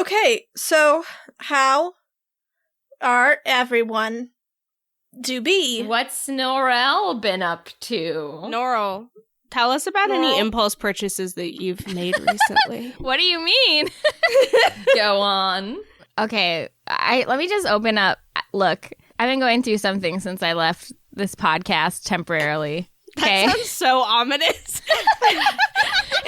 Okay, so how are everyone do be? What's Norel been up to? Norel, tell us about any impulse purchases that you've made recently. What do you mean? Go on. Okay, let me just open up. Look, I've been going through something since I left this podcast temporarily. Okay. That sounds so ominous.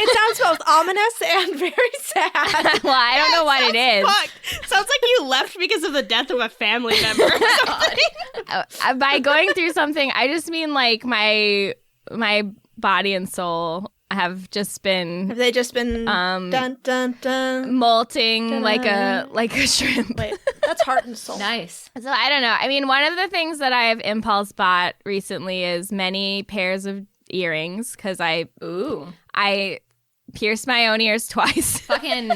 It sounds both ominous and very sad. Well, I don't know what it is. Fuck. Sounds like you left because of the death of a family member or something. By going through something, I just mean like my body and soul have just been Have they just been dun dun dun molting dun. like a shrimp. Wait, that's heart and soul. Nice. So I don't know. I mean, one of the things that I've impulse bought recently is many pairs of earrings because I pierced my own ears twice. Fucking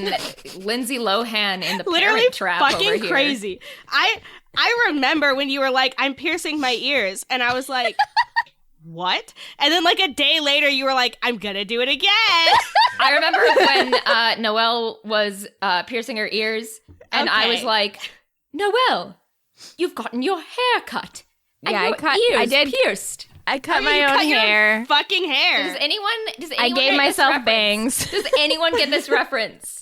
Lindsay Lohan in the Literally Parent Trap fucking over here. crazy. I remember when you were like, I'm piercing my ears. And I was like, what? And then like a day later, you were like, I'm gonna do it again. I remember when Noelle was piercing her ears, and I was like, Noelle, you've gotten your hair cut. And Yeah, your I did. pierced. I cut You my own cut your hair. fucking hair. Does anyone I gave get myself this reference? bangs. Does anyone get this reference?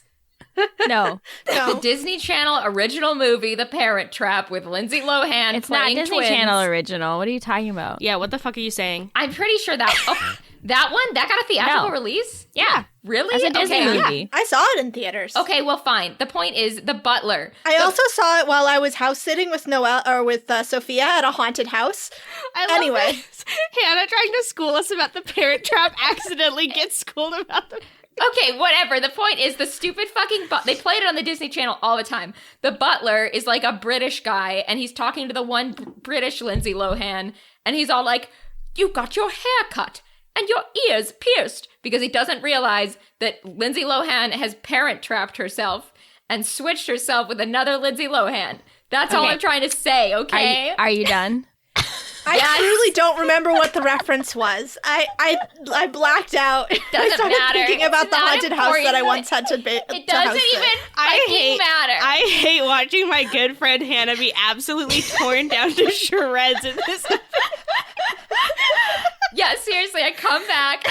No, The Disney Channel original movie, The Parent Trap, with Lindsay Lohan it's not playing Disney twins. Channel original. What are you talking about? Yeah, what the fuck are you saying? I'm pretty sure that that got a theatrical No. release. Yeah, Really? it's a Disney Okay. movie. I saw it in theaters. Okay, well, fine. The point is, the butler. I also saw it while I was house sitting with Noelle or with Sophia at a haunted house. I love Anyway. this. Hannah trying to school us about the Parent Trap accidentally gets schooled about the... Okay, whatever. The point is, the stupid fucking they played it on the Disney Channel all the time. The butler is like a British guy, and he's talking to the one British Lindsay Lohan, and he's all like, "You got your hair cut and your ears pierced," because he doesn't realize that Lindsay Lohan has parent trapped herself and switched herself with another Lindsay Lohan. That's all Okay. I'm trying to say. Okay. Are you done? I truly don't remember what the reference was. I blacked out. I Doesn't started matter. thinking about It's the not haunted house that I important. once had to be. It doesn't even fucking matter. I hate watching my good friend Hannah be absolutely torn down to shreds in this. Yeah, seriously, I come back.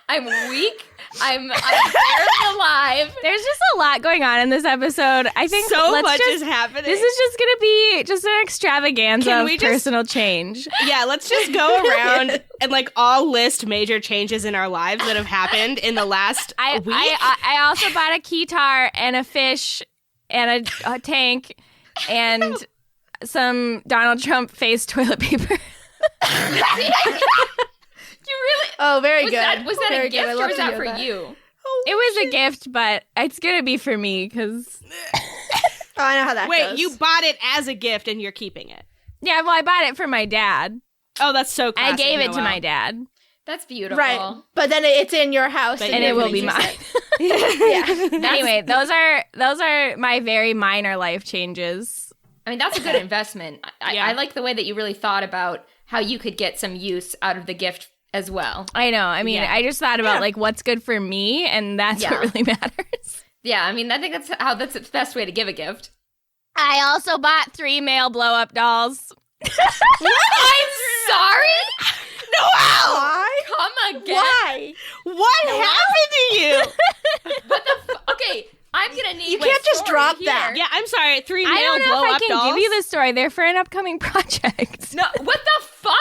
I'm weak. I'm barely alive. There's just a lot going on in this episode. I think So let's much just, is happening. This is just going to be just an extravaganza Can of we just- personal change. Yeah, let's just go around and like all list major changes in our lives that have happened in the last week. I also bought a keytar and a fish and a tank and some Donald Trump face toilet paper. You really? Oh, very Was good. that Very a gift good. I or love was to that hear for that. you? It was a gift, but it's going to be for me because... Oh, I know how that Wait, goes. you bought it as a gift and you're keeping it. Yeah, well, I bought it for my dad. Oh, that's so classic. I gave it to Noelle. my dad. That's beautiful. Right, but then it's in your house, But And it will be use mine. it. Yeah. Anyway, those are my very minor life changes. I mean, that's a good investment. Yeah. I like the way that you really thought about how you could get some use out of the gift as well. I know. I mean, Yeah. I just thought about like what's good for me, and that's Yeah. what really matters. Yeah, I mean, I think that's the best way to give a gift. I also bought 3 male blow-up dolls. I'm sorry? Why? Come again? Why? What happened to you? What the okay, I'm gonna need You can't just story drop here. that. Yeah, I'm sorry. 3 I male don't know if I blow-up can dolls. give you the story. They're for an upcoming project. No, what the fuck?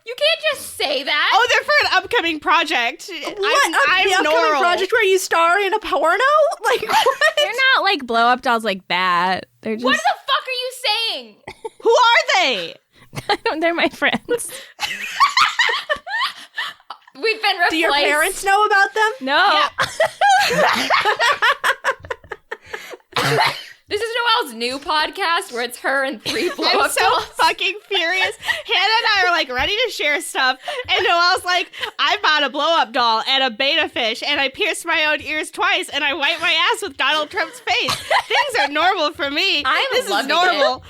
You can't just say that. Oh, they're for an upcoming project. What? I'm the upcoming Norel. project where you star in a porno? Like what? They're not like blow-up dolls like that. They're just What the fuck are you saying? Who are they? they're my friends. We've been replaced. Do your parents know about them? No. This is Noelle's new podcast where it's her and 3 I'm blow-up so dolls. fucking furious. Hannah and I are like ready to share stuff, and Noelle's like, I bought a blow-up doll and a beta fish, and I pierced my own ears twice, and I wiped my ass with Donald Trump's face. Things are normal for me. This is loving normal.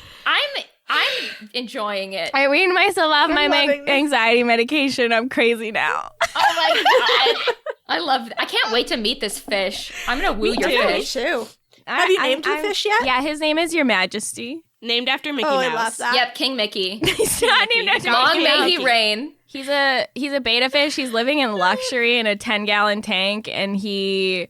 I'm enjoying it. I weaned myself off my loving this. anxiety medication. I'm crazy now. Oh my god. I love I can't wait to meet this fish. I'm gonna woo your Me fish. too. Have you named your fish yet? Yeah, his name is Your Majesty. Named after Mickey Oh, Mouse. I love that. Yep, King Mickey. He's not named after Long Mickey may Mouse. he reign. He's a beta fish. He's living in luxury in a 10-gallon tank, and he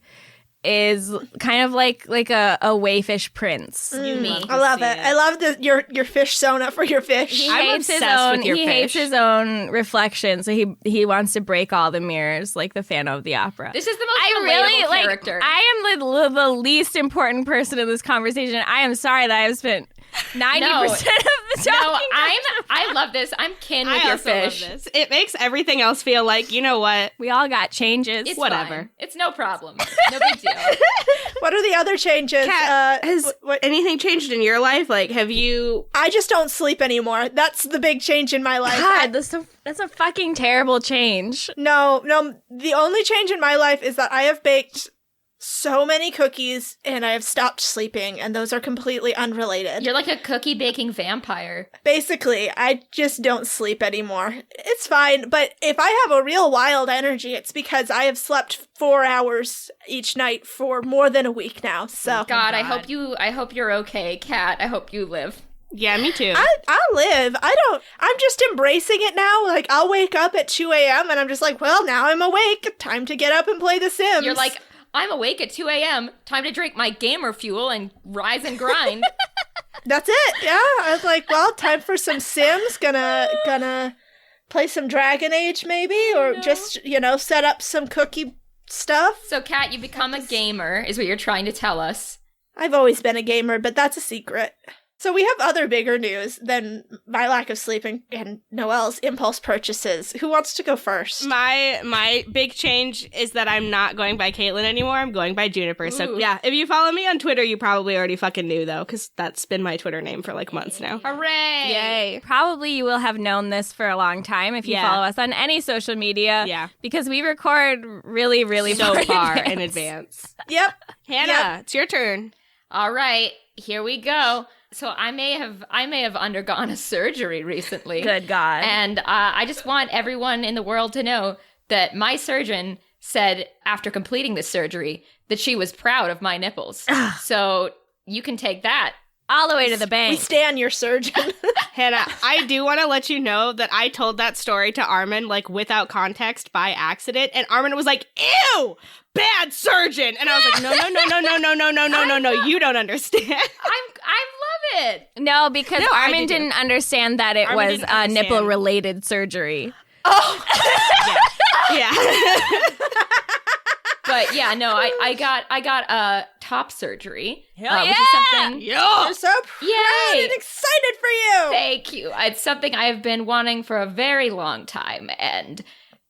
is kind of like a wayfish prince. Me. I love it. I love your fish sona for your fish. He I'm hates his obsessed own. with your He hates fish. his own reflection, so he wants to break all the mirrors, like the Phantom of the Opera. This is the most I relatable really character. I am the least important person in this conversation. I am sorry that I've spent 90% of the talking. No, I love this. I'm kin with I your also fish. love this. It makes everything else feel like, you know what? We all got changes. It's Whatever. fine. It's no problem. No big deal. What are the other changes? Kat, has what? anything changed in your life? Like, have you... I just don't sleep anymore. That's the big change in my life. God, that's a fucking terrible change. No. The only change in my life is that I have baked so many cookies and I have stopped sleeping, and those are completely unrelated. You're like a cookie baking vampire. Basically, I just don't sleep anymore. It's fine, but if I have a real wild energy, it's because I have slept 4 hours each night for more than a week now. So God, I hope you're okay, Kat. I hope you live. Yeah, me too. I live. I'm just embracing it now. Like, I'll wake up at 2 a.m. and I'm just like, well, now I'm awake. Time to get up and play The Sims. You're like, I'm awake at 2 a.m. Time to drink my gamer fuel and rise and grind. That's it. Yeah. I was like, well, time for some Sims. Gonna play some Dragon Age maybe, or just, set up some cookie stuff. So, Kat, you become a gamer, is what you're trying to tell us. I've always been a gamer, but that's a secret. So we have other bigger news than my lack of sleep and Noelle's impulse purchases. Who wants to go first? My big change is that I'm not going by Caitlin anymore. I'm going by Juniper. So Ooh. yeah, if you follow me on Twitter, you probably already fucking knew though, because that's been my Twitter name for like months now. Hooray! Yay. Probably you will have known this for a long time if you Yeah. follow us on any social media. Yeah. Because we record really, really So far in in advance. Yep. Hannah, Yep. it's your turn. All right, here we go. So I may have undergone a surgery recently. Good God. And I just want everyone in the world to know that my surgeon said after completing this surgery that she was proud of my nipples. So you can take that. All the way to the We bank. stan your surgeon. Hannah, I do want to let you know that I told that story to Armin, like, without context by accident, and Armin was like, ew, bad surgeon! And I was like, no, you don't understand. I love it. No, because No, I Armin did too. didn't understand that it Armin was didn't a understand. nipple-related surgery. Yeah. But yeah, no, I got top surgery. Hell which is yeah! something. Yeah. I'm so proud Yay! and excited for you. Thank you. It's something I have been wanting for a very long time, and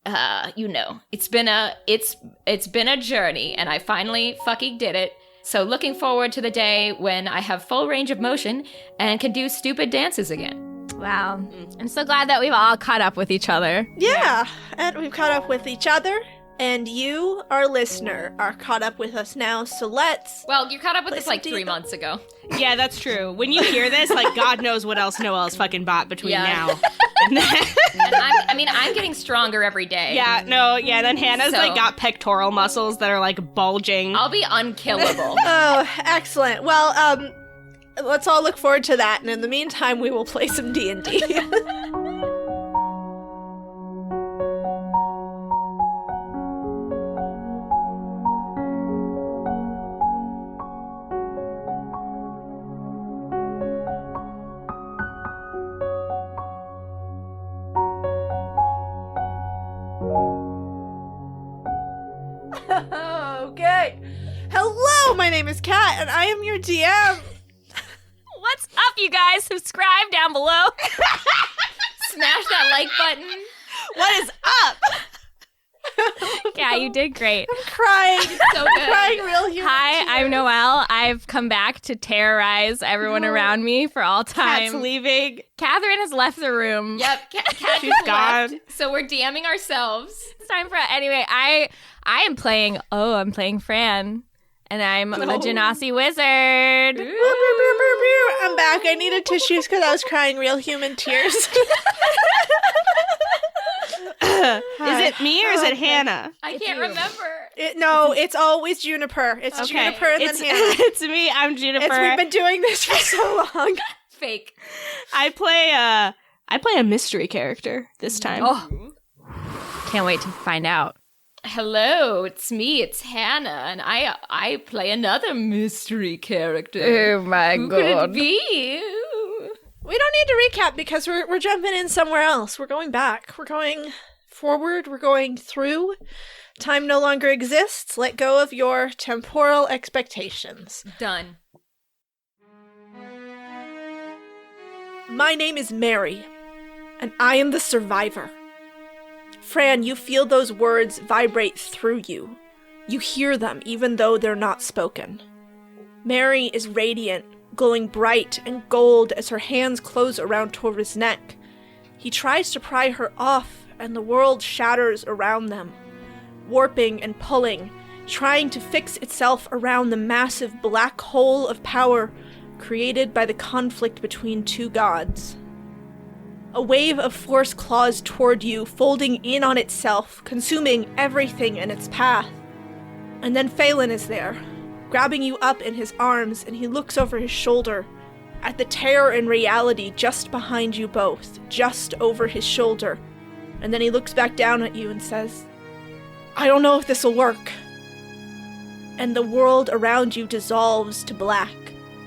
it's been a journey, and I finally fucking did it. So looking forward to the day when I have full range of motion and can do stupid dances again. Wow. I'm so glad that we've all caught up with each other. Yeah, and we've caught up with each other, and you, our listener, are caught up with us now. So let's. Well, you caught up with Play this like some 3 Diva. months ago. Yeah, that's true. When you hear this, like, God knows what else Noelle's fucking bought between Yeah. now and then. And I'm getting stronger every day. Yeah, then Hannah's, So- like, got pectoral muscles that are, like, bulging. I'll be unkillable. Oh, excellent. Well, let's all look forward to that, and in the meantime, we will play some D&D. Okay. Hello, my name is Kat, and I am your DM. What's up, you guys? Subscribe down below. Smash that like button. What is up? Yeah, you did great. Crying. So good. Crying real human Hi, I'm tears. Noelle. I've come back to terrorize everyone around me for all Cat's time. leaving. Catherine has left the room. Yep, Kat She's just gone. left, so we're DMing ourselves. It's time for anyway. I'm playing Fran, and I'm a Genasi wizard. I'm back. I needed tissues because I was crying real human tears. Is it me or is it Hannah? I can't remember. No, it's always Juniper. It's Okay. Juniper and then Hannah. It's me. I'm Juniper. We've been doing this for so long. Fake. I play a mystery character this time. Oh, can't wait to find out. Hello, it's me, it's Hannah, and I play another mystery character. Oh my Who could it be? We don't need to recap because we're jumping in somewhere else. We're going back. We're going forward. We're going through. Time no longer exists. Let go of your temporal expectations. Done. My name is Mary, and I am the survivor. Fran, you feel those words vibrate through you. You hear them even though they're not spoken. Mary is radiant, glowing bright and gold as her hands close around Torva's neck. He tries to pry her off, and the world shatters around them, warping and pulling, trying to fix itself around the massive black hole of power created by the conflict between two gods. A wave of force claws toward you, folding in on itself, consuming everything in its path. And then Phelan is there, grabbing you up in his arms, and he looks over his shoulder at the terror and reality just behind you both, just over his shoulder. And then he looks back down at you and says, I don't know if this will work. And the world around you dissolves to black,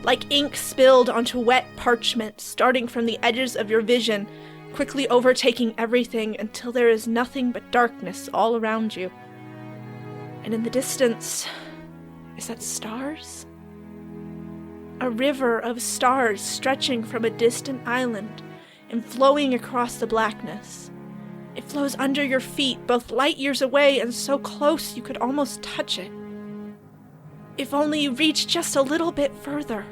like ink spilled onto wet parchment, starting from the edges of your vision, quickly overtaking everything until there is nothing but darkness all around you. And in the distance, is that stars? A river of stars stretching from a distant island and flowing across the blackness. It flows under your feet, both light years away and so close you could almost touch it. If only you reached just a little bit further.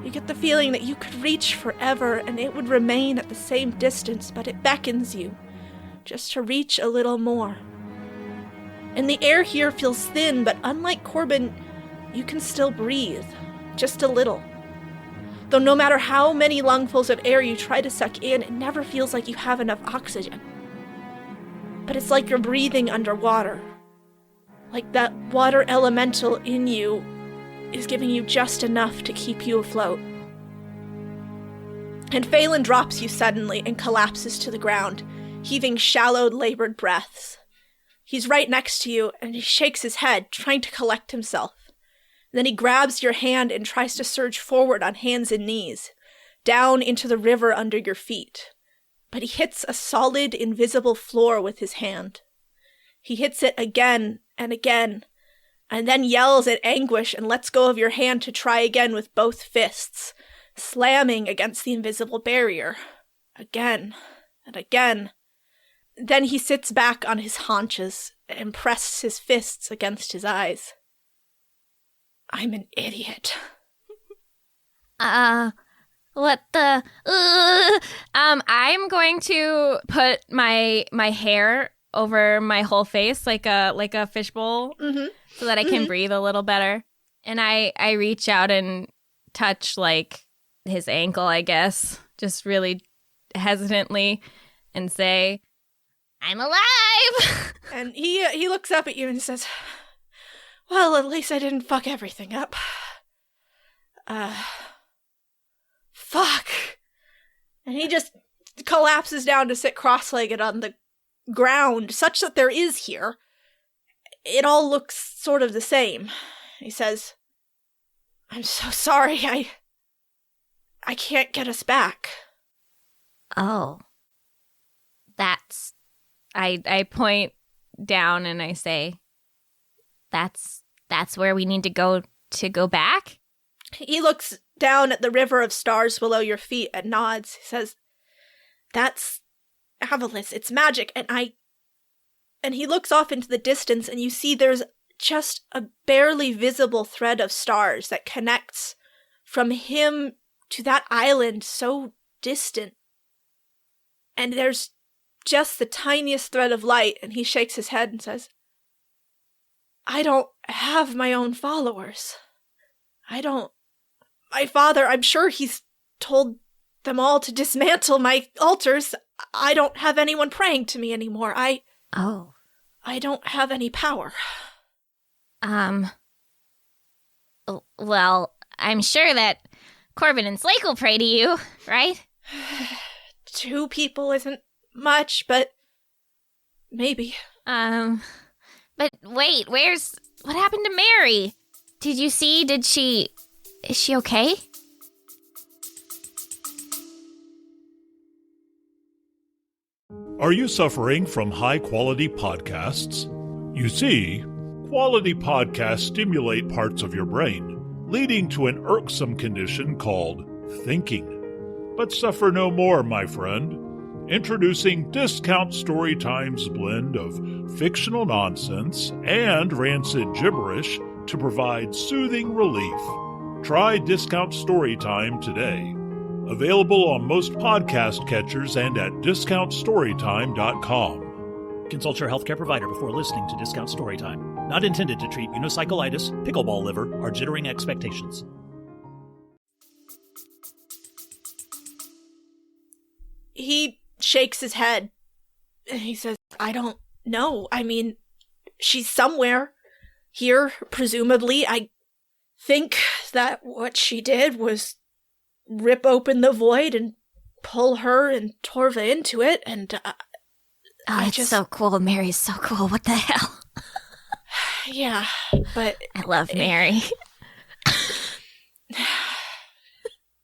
You get the feeling that you could reach forever and it would remain at the same distance, but it beckons you just to reach a little more. And the air here feels thin, but unlike Corbin, you can still breathe, just a little. Though no matter how many lungfuls of air you try to suck in, it never feels like you have enough oxygen. But it's like you're breathing underwater. Like that water elemental in you is giving you just enough to keep you afloat. And Phelan drops you suddenly and collapses to the ground, heaving shallow, labored breaths. He's right next to you, and he shakes his head, trying to collect himself. Then he grabs your hand and tries to surge forward on hands and knees, down into the river under your feet. But he hits a solid, invisible floor with his hand. He hits it again and again, and then yells in anguish and lets go of your hand to try again with both fists, slamming against the invisible barrier. Again and again. Then he sits back on his haunches and presses his fists against his eyes. I'm an idiot. What the? I'm going to put my hair over my whole face like a fishbowl, so that I can breathe a little better. And I reach out and touch like his ankle, I guess, just really hesitantly, and say, "I'm alive." And he looks up at you and says, well, at least I didn't fuck everything up. Fuck. And he just collapses down to sit cross-legged on the ground, such that there is here. It all looks sort of the same. He says, I'm so sorry, I can't get us back. Oh. That's... I point down and I say, That's where we need to go back? He looks down at the river of stars below your feet and nods. He says, that's Avalis. It's magic. And he looks off into the distance, and you see there's just a barely visible thread of stars that connects from him to that island so distant. And there's just the tiniest thread of light, and he shakes his head and says, I don't have my own followers. My father, I'm sure he's told them all to dismantle my altars. I don't have anyone praying to me anymore. Oh. I don't have any power. Well, I'm sure that Corbin and Slake will pray to you, right? 2 people isn't much, but maybe. But wait, what happened to Mary? Did you see? Is she okay? Are you suffering from high-quality podcasts? You see, quality podcasts stimulate parts of your brain, leading to an irksome condition called thinking. But suffer no more, my friend. Introducing Discount Storytime's blend of fictional nonsense and rancid gibberish to provide soothing relief. Try Discount Storytime today. Available on most podcast catchers and at discountstorytime.com. Consult your healthcare provider before listening to Discount Storytime. Not intended to treat unicyclitis, pickleball liver, or jittering expectations. He shakes his head. And he says, I don't know. I mean, she's somewhere here, presumably. I think that what she did was rip open the void and pull her and Torva into it, and That's so cool. Mary's so cool. What the hell? Yeah, but I love Mary.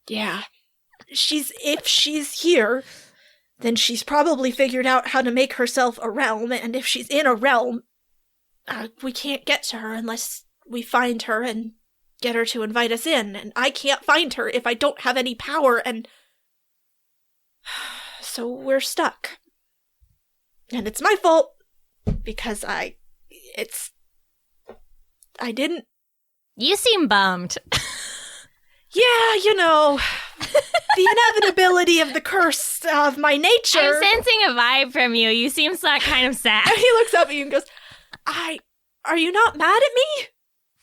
Yeah. If she's here, then she's probably figured out how to make herself a realm, and if she's in a realm, we can't get to her unless we find her and get her to invite us in, and I can't find her if I don't have any power, and so we're stuck. And it's my fault, because I didn't... You seem bummed. Yeah, you know, the inevitability of the curse of my nature. I'm sensing a vibe from you. You seem kind of sad. And he looks up at you and goes, are you not mad at me?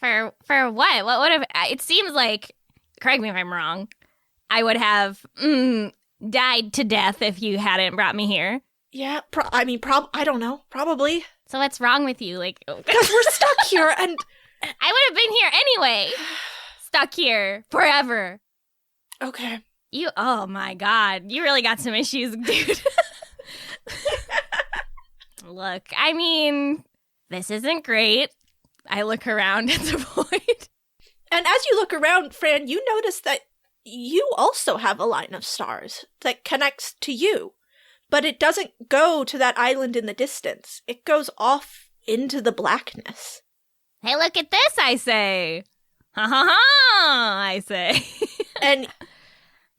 For what? What would have... It seems like, correct me if I'm wrong, I would have died to death if you hadn't brought me here. Yeah, I don't know, probably. So what's wrong with you? Like, because we're stuck here, and... I would have been here anyway. Stuck here forever. Okay. Oh my God. You really got some issues, dude. Look, I mean, this isn't great. I look around at the void. And as you look around, Fran, you notice that you also have a line of stars that connects to you. But it doesn't go to that island in the distance. It goes off into the blackness. Hey, look at this, I say. Ha ha ha, I say. And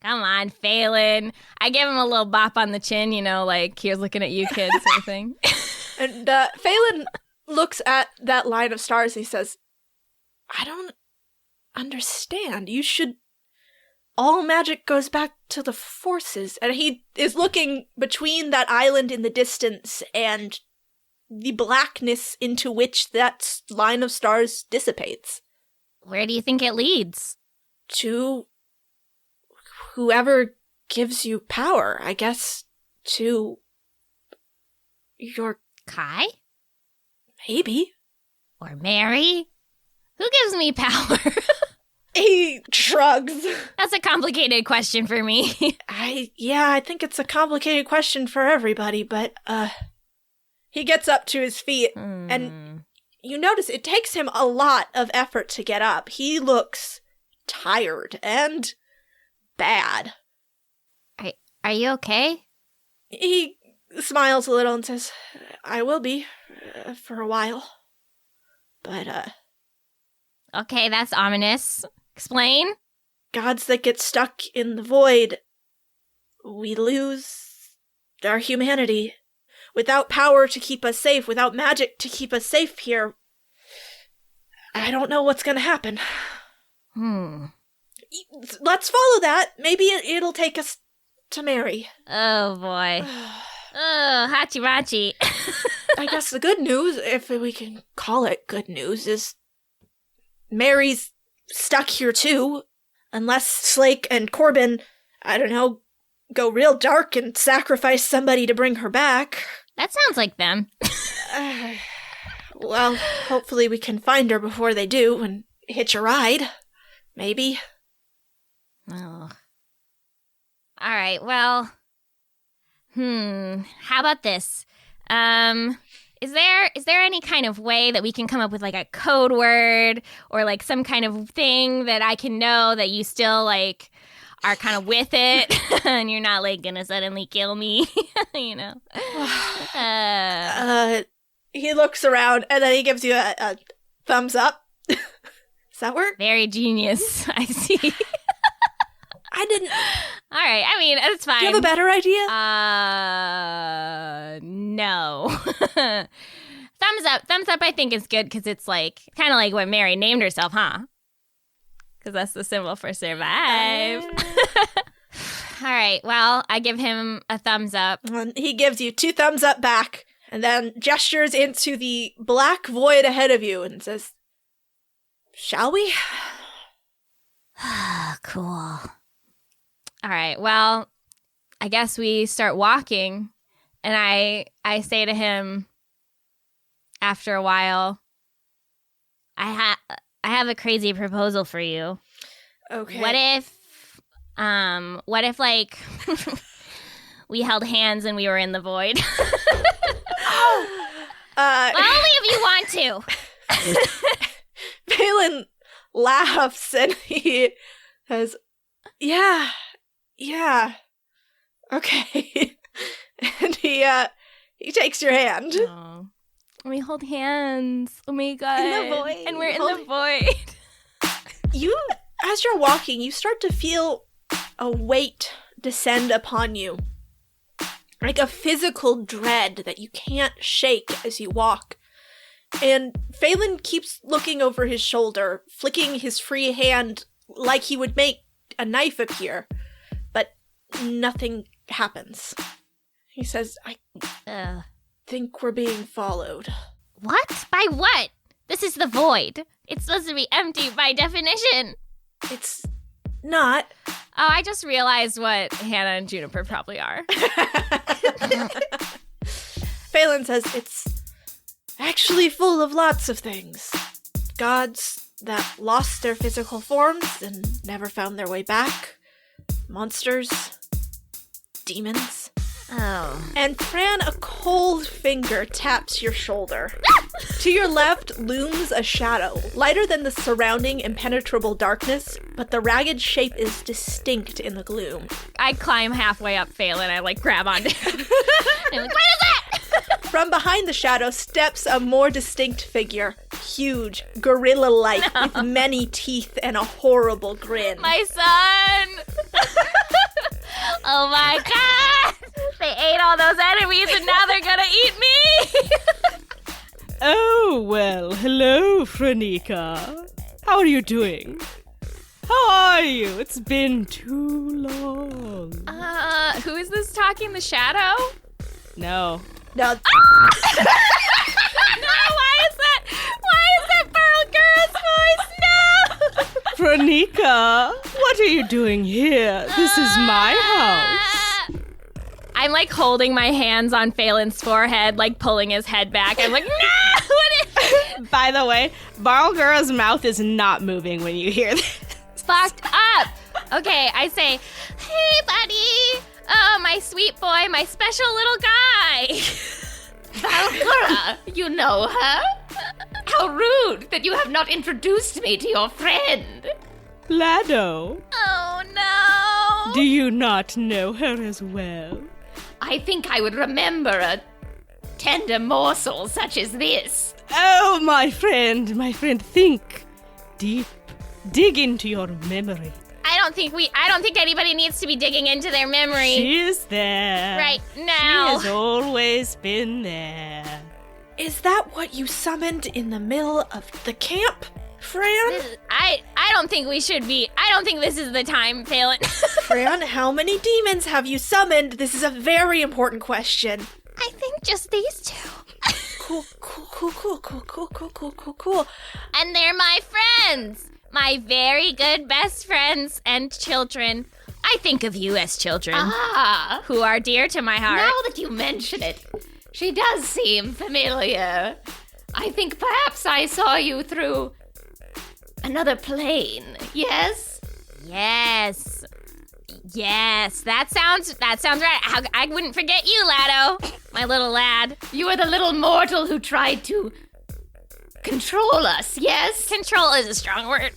come on, Phelan. I give him a little bop on the chin, you know, like, here's looking at you, kids, sort of thing. And Phelan looks at that line of stars. He says, I don't understand. All magic goes back to the forces. And he is looking between that island in the distance and the blackness into which that line of stars dissipates. Where do you think it leads? To whoever gives you power, I guess. To your... Kai? Maybe. Or Mary? Who gives me power? He shrugs. That's a complicated question for me. I think it's a complicated question for everybody, but, he gets up to his feet, and you notice it takes him a lot of effort to get up. He looks tired and bad. Are you okay? He smiles a little and says, I will be, for a while. But, Okay, that's ominous. Explain. Gods that get stuck in the void, we lose our humanity. Without power to keep us safe, without magic to keep us safe here, I don't know what's gonna happen. Let's follow that. Maybe it'll take us to Mary. Oh, boy. Oh, hachi-machi. I guess the good news, if we can call it good news, is Mary's stuck here too. Unless Slake and Corbin, I don't know, go real dark and sacrifice somebody to bring her back. That sounds like them. Well, hopefully we can find her before they do and hitch a ride. Maybe. Oh. All right, well, how about this? Is there any kind of way that we can come up with like a code word or like some kind of thing that I can know that you still like are kind of with it and you're not like gonna suddenly kill me, you know? He looks around and then he gives you a thumbs up. Does that work? Very genius. I see. I didn't. All right. I mean, it's fine. Do you have a better idea? No. Thumbs up. I think is good because it's like kind of like what Mary named herself, huh? Because that's the symbol for survive. All right. Well, I give him a thumbs up. And he gives you 2 thumbs up back, and then gestures into the black void ahead of you and says, "Shall we?" Cool. All right, well, I guess we start walking, and I say to him after a while, I have a crazy proposal for you. Okay. What if like we held hands and we were in the void? Well, only if you want to. Phelan laughs and he says, Yeah, okay. And he takes your hand. Oh. We hold hands. Oh my god. In the void. And we're in the void. As you're walking, you start to feel a weight descend upon you. Like a physical dread that you can't shake as you walk. And Phelan keeps looking over his shoulder, flicking his free hand like he would make a knife appear. But nothing happens. He says, I think we're being followed. What? By what? This is the void. It's supposed to be empty by definition. It's not. Oh, I just realized what Hannah and Juniper probably are. Phelan says it's actually full of lots of things. Gods that lost their physical forms and never found their way back. Monsters. Demons. Oh. And Fran, a cold finger taps your shoulder. To your left looms a shadow, lighter than the surrounding impenetrable darkness, but the ragged shape is distinct in the gloom. I climb halfway up Phelan. I grab onto him. And I'm like, what is that? From behind the shadow steps a more distinct figure. Huge, gorilla-like, with many teeth and a horrible grin. My son! Oh my god! They ate all those enemies and now they're gonna eat me! Oh, well, hello, Franika. How are you doing? How are you? It's been too long. Who is this talking? The shadow? No. No. No, why is that Burl girl's voice? No! Franika, what are you doing here? This is my house. I'm holding my hands on Phelan's forehead, pulling his head back. I'm like, no! What is By the way, Barlgura's mouth is not moving when you hear this. fucked up? Okay, I say, hey, buddy. Oh, my sweet boy, my special little guy. Valgura, you know her? How rude that you have not introduced me to your friend. Lado, Oh, no. do you not know her as well? I think I would remember a tender morsel such as this. Oh, my friend, think deep. Dig into your memory. I don't think anybody needs to be digging into their memory She is there. right now. She has always been there. Is that what you summoned in the middle of the camp, Fran? I don't think we should be. I don't think this is the time, Phelan. Fran, how many demons have you summoned? This is a very important question. I think just these two. Cool. And they're my friends. My very good best friends and children. I think of you as children Ah, who are dear to my heart. now that you mention it, She does seem familiar. I think perhaps I saw you through another plane, yes? Yes. Yes, that sounds right. I wouldn't forget you, Lado, my little lad. You are the little mortal who tried to control us, yes? Control is a strong word.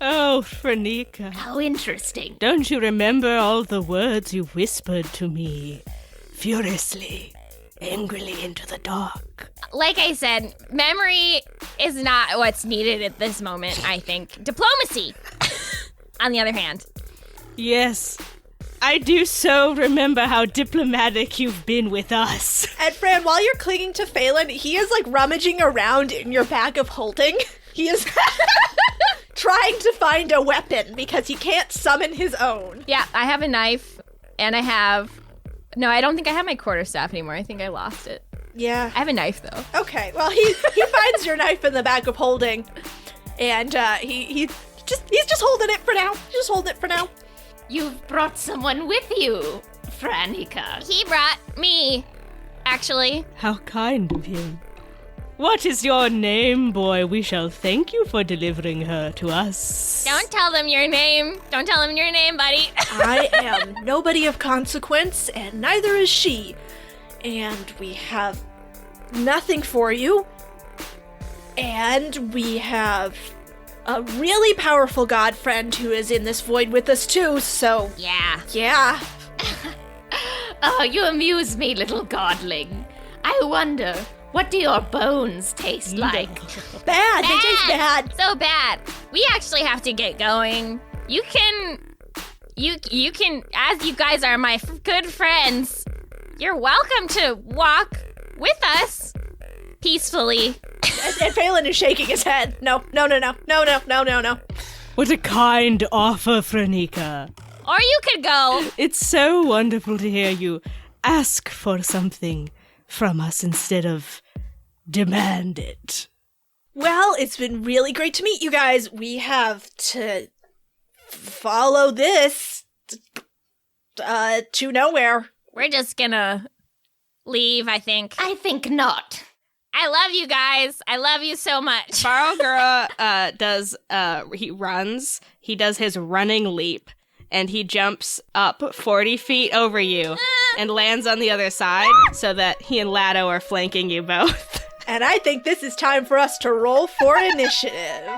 Oh, Frenica. How interesting. Don't you remember all the words you whispered to me? Furiously, angrily into the dark. Like I said, memory is not what's needed at this moment, I think. Diplomacy, on the other hand. Yes, I do so remember how diplomatic you've been with us. And Fran, while you're clinging to Phelan, he is like rummaging around in your bag of holding. He is trying to find a weapon because he can't summon his own. Yeah, I have a knife, and I have... No, I don't think I have my quarterstaff anymore. I think I lost it. Yeah. I have a knife, though. Okay, well, he finds your knife in the bag of holding, and he's just holding it for now. He's just holding it for now. You've brought someone with you, Franica. He brought me, actually. How kind of him. What is your name, boy? We shall thank you for delivering her to us. Don't tell them your name. Don't tell them your name, buddy. I am nobody of consequence, and neither is she. And we have nothing for you. And we have a really powerful god friend who is in this void with us too, so... Yeah. Oh, you amuse me, little godling. I wonder, what do your bones taste like? Bad. They taste bad. So bad. We actually have to get going. You can, as you guys are my good friends, you're welcome to walk with us peacefully. And Phelan is shaking his head. No. What a kind offer, Frenica. Or you could go. It's so wonderful to hear you ask for something from us instead of demand it. Well, it's been really great to meet you guys. We have to follow this to nowhere. We're just gonna leave, I think. I think not. I love you guys. I love you so much. Barogura he runs, he does his running leap, and he jumps up 40 feet over you and lands on the other side so that he and Lado are flanking you both. And I think this is time for us to roll for initiative.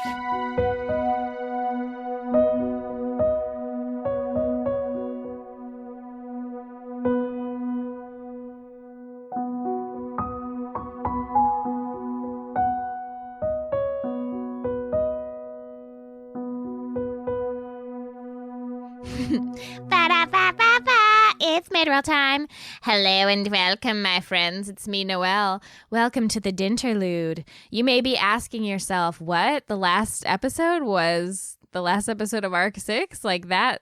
Ba-da-ba-ba-ba. It's mid-roll time. Hello and welcome, my friends. It's me, Noelle. Welcome to the Dinterlude. You may be asking yourself, what? The last episode was the last episode of Arc 6? Like, that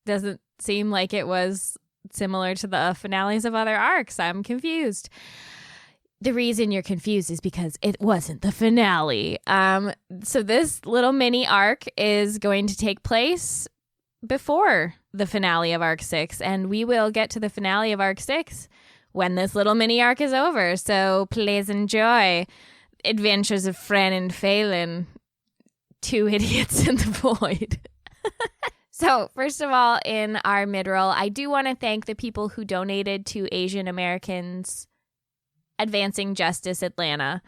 doesn't seem like it was similar to the finales of other arcs. I'm confused. The reason you're confused is because it wasn't the finale. So this little mini arc is going to take place before the finale of Arc 6, and we will get to the finale of Arc 6 when this little mini arc is over. So please enjoy Adventures of Fran and Phelan, two idiots in the void. So first of all, in our mid-roll, I do want to thank the people who donated to Asian Americans Advancing Justice Atlanta.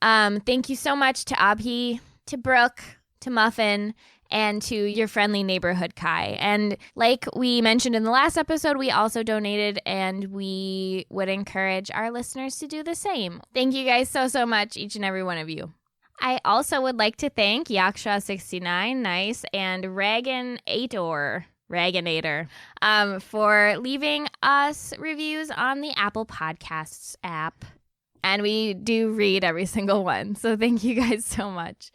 Thank you so much to Abhi, to Brooke, to Muffin, and to your friendly neighborhood Kai. And like we mentioned in the last episode, we also donated, and we would encourage our listeners to do the same. Thank you guys so much, each and every one of you. I also would like to thank Yaksha69, Nice, and Raganator, for leaving us reviews on the Apple Podcasts app. And we do read every single one, so thank you guys so much.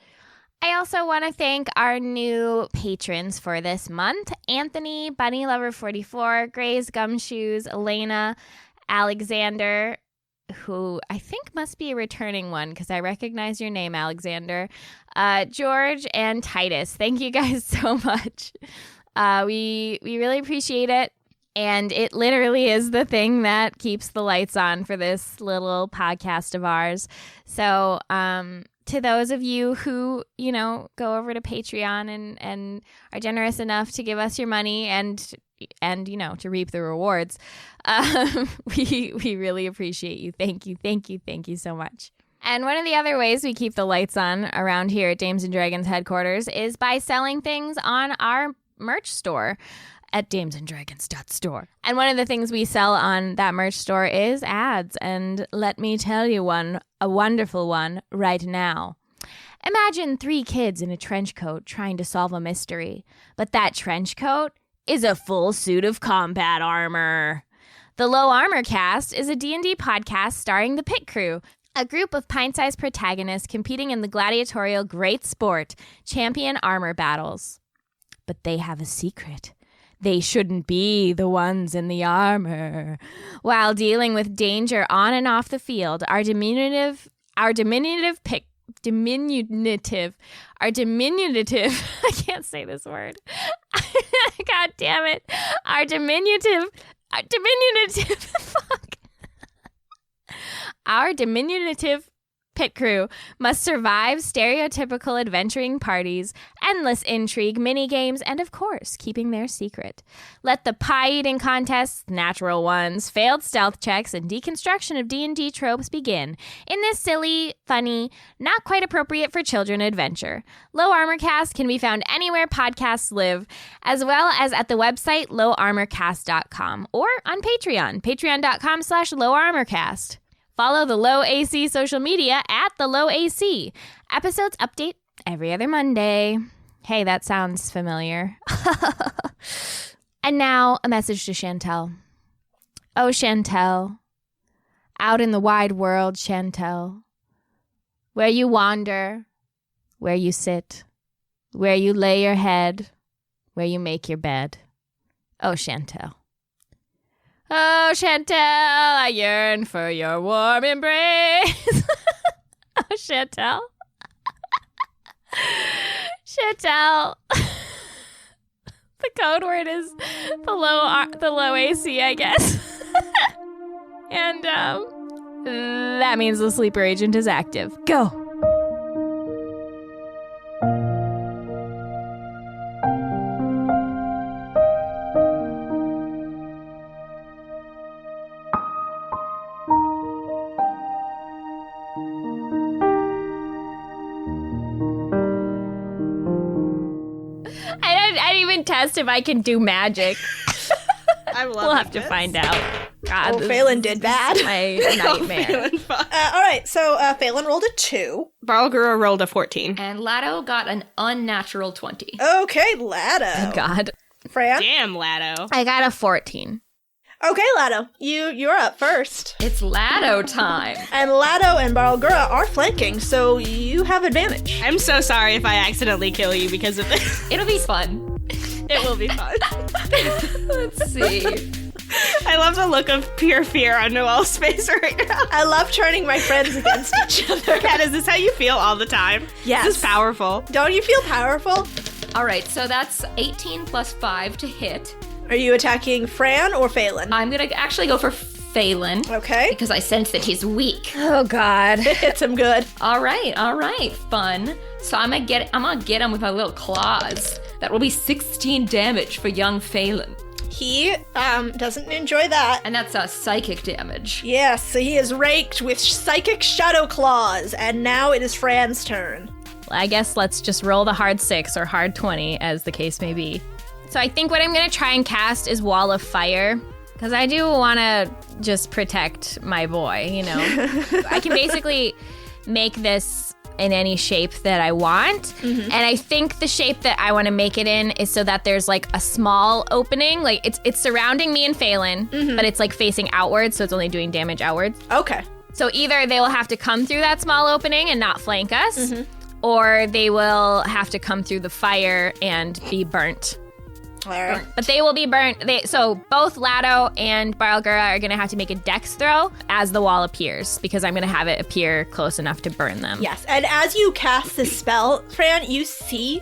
I also want to thank our new patrons for this month: Anthony, Bunny Lover 44, Grace Gumshoes, Elena, Alexander, who I think must be a returning one because I recognize your name, Alexander, George, and Titus. Thank you guys so much. We really appreciate it. And it literally is the thing that keeps the lights on for this little podcast of ours. So to those of you who, go over to Patreon and are generous enough to give us your money and to reap the rewards, we really appreciate you. Thank you so much. And one of the other ways we keep the lights on around here at Dames and Dragons headquarters is by selling things on our merch store at damesanddragons.store. And one of the things we sell on that merch store is ads. And let me tell you a wonderful one right now. Imagine 3 kids in a trench coat trying to solve a mystery. But that trench coat is a full suit of combat armor. The Low Armor Cast is a D&D podcast starring the Pit Crew, a group of pint-sized protagonists competing in the gladiatorial great sport, champion armor battles. But they have a secret. They shouldn't be the ones in the armor. While dealing with danger on and off the field, our diminutive, I can't say this word. God damn it. Our diminutive, Our diminutive pit crew must survive stereotypical adventuring parties, endless intrigue, mini-games, and of course, keeping their secret. Let the pie-eating contests, natural ones, failed stealth checks, and deconstruction of D&D tropes begin in this silly, funny, not quite appropriate for children adventure. Low Armor Cast can be found anywhere podcasts live, as well as at the website lowarmorcast.com or on Patreon, patreon.com/lowarmorcast. Follow the Low AC social media at the Low AC. Episodes update every other Monday. Hey, that sounds familiar. And now, a message to Chantel. Oh, Chantel. Out in the wide world, Chantel. Where you wander, where you sit, where you lay your head, where you make your bed. Oh, Chantel. Oh, Chantel, I yearn for your warm embrace. Oh, Chantel. Chantel. The code word is the low AC, I guess. And that means the sleeper agent is active. Go. I didn't even test if I can do magic. We'll have to find out. God, Phelan did bad. My nightmare. All right, so Phelan rolled a 2. Barlgura rolled a 14. And Lado got an unnatural 20. Okay, Lado. Good God. Fran? Damn, Lado. I got a 14. Okay, Lado, you're up first. It's Lado time. And Lado and Barlgura are flanking, so you have advantage. I'm so sorry if I accidentally kill you because of this. It'll be fun. It will be fun. Let's see. I love the look of pure fear on Noelle's face right now. I love turning my friends against each other. Kat, is this how you feel all the time? Yes. This is powerful. Don't you feel powerful? All right, so that's 18 plus 5 to hit. Are you attacking Fran or Phelan? I'm going to actually go for Phelan. Okay. Because I sense that he's weak. Oh, God. It hits him good. All right, fun. So I'm gonna get him with my little claws. That will be 16 damage for young Phelan. He doesn't enjoy that. And that's psychic damage. Yes, so he is raked with psychic shadow claws, and now it is Fran's turn. I guess let's just roll the hard 6 or hard 20, as the case may be. So I think what I'm going to try and cast is Wall of Fire, because I do want to just protect my boy, you know. I can basically make this in any shape that I want. Mm-hmm. And I think the shape that I want to make it in is so that there's like a small opening. Like it's surrounding me and Phelan, but it's like facing outwards, so it's only doing damage outwards. Okay. So either they will have to come through that small opening and not flank us, or they will have to come through the fire and be burnt. All right. But they will be burnt. So both Lado and Barlgura are going to have to make a dex throw as the wall appears, because I'm going to have it appear close enough to burn them. Yes, and as you cast this spell, Fran, you see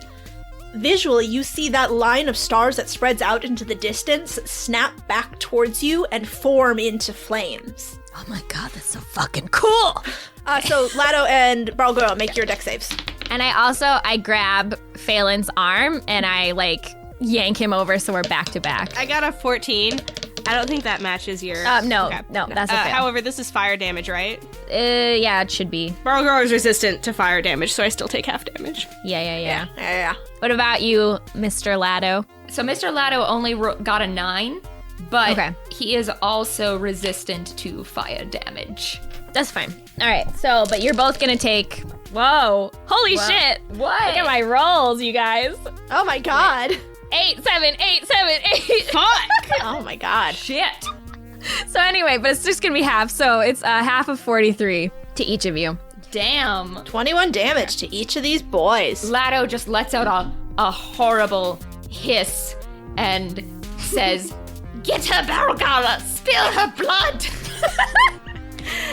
visually, you see that line of stars that spreads out into the distance snap back towards you and form into flames. Oh my god, that's so fucking cool! So Lado and Barlgura, make your deck saves. And I grab Phelan's arm and I like yank him over so we're back to back. I got a 14. I don't think that matches your... No, Okay. that's a fail. However, this is fire damage, right? Yeah, it should be. Barlgura is resistant to fire damage, so I still take half damage. Yeah. Yeah. What about you, Mr. Lado? So Mr. Lado only got a 9, but Okay. he is also resistant to fire damage. That's fine. All right, so, but you're both gonna take... Whoa. Holy shit. What? Look at my rolls, you guys. Oh my god. 8, 7, 8, 7, 8. Fuck! Oh my god. Shit. So anyway, but it's just gonna be half, so it's half of 43 to each of you. Damn. 21 damage to each of these boys. Lado just lets out a horrible hiss and says, "Get her, Barlgura! Spill her blood!"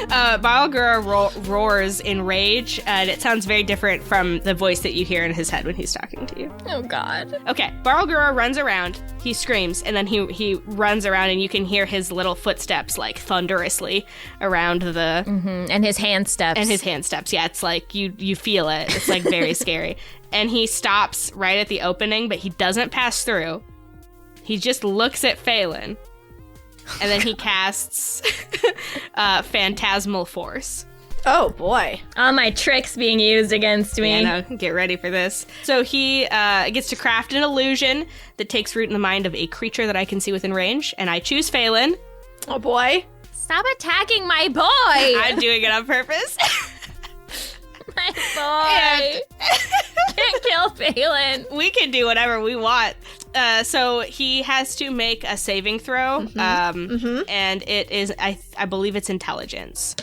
Barlgura roars in rage, and it sounds very different from the voice that you hear in his head when he's talking to you. Oh god. Okay, Barlgura runs around, he screams, and then he runs around, and you can hear his little footsteps, like, thunderously around the... And his hand steps. And his hand steps, yeah, it's like, you feel it. It's, like, very scary. And he stops right at the opening, but he doesn't pass through. He just looks at Phelan. And then he casts Phantasmal Force. Oh boy. All my tricks being used against me. Yeah, no, get ready for this. So he gets to craft an illusion that takes root in the mind of a creature that I can see within range, and I choose Phelan. Oh boy. Stop attacking my boy! I'm doing it on purpose. My boy! Can't kill Phelan. We can do whatever we want. So he has to make a saving throw, and it is, I believe it's intelligence.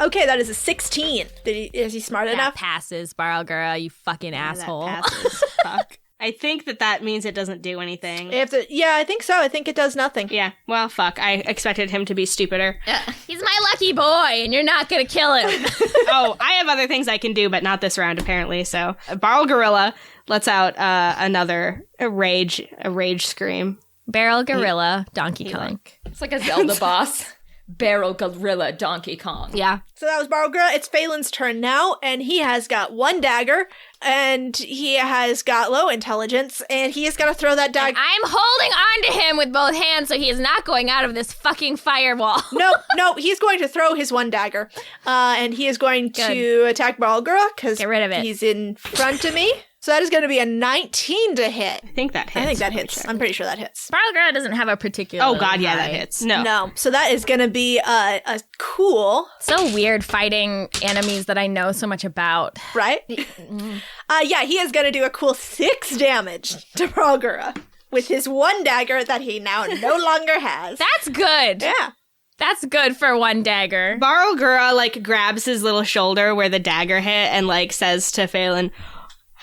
Okay, that is a 16. Is he smart That enough? passes, Barlgura, you fucking asshole. That passes. Fuck. I think that means it doesn't do anything. Yeah, I think so. I think it does nothing. Yeah, well, fuck. I expected him to be stupider. He's my lucky boy, and you're not gonna kill him. Oh, I have other things I can do, but not this round, apparently. So, Barlgura lets out a rage scream. Barrel Gorilla, Donkey Kong. It's like a Zelda boss. Barrel Gorilla Donkey Kong. Yeah. So that was Barlgura. It's Phelan's turn now, and he has got one dagger, and he has got low intelligence, and he has got to throw that dagger. I'm holding on to him with both hands so he is not going out of this fucking firewall. No, he's going to throw his one dagger, and he is going to attack Barlgura because Get rid of it. He's in front of me. So that is going to be a 19 to hit. I think that hits. I think that hits. I'm pretty sure that hits. Barlgura doesn't have a particular. Oh, God, yeah, that hits. No. So that is going to be a cool, So weird fighting enemies that I know so much about. right? Yeah, he is going to do a cool 6 damage to Barlgura with his one dagger that he now no longer has. That's good. Yeah. That's good for one dagger. Barlgura, like, grabs his little shoulder where the dagger hit and, like, says to Phelan,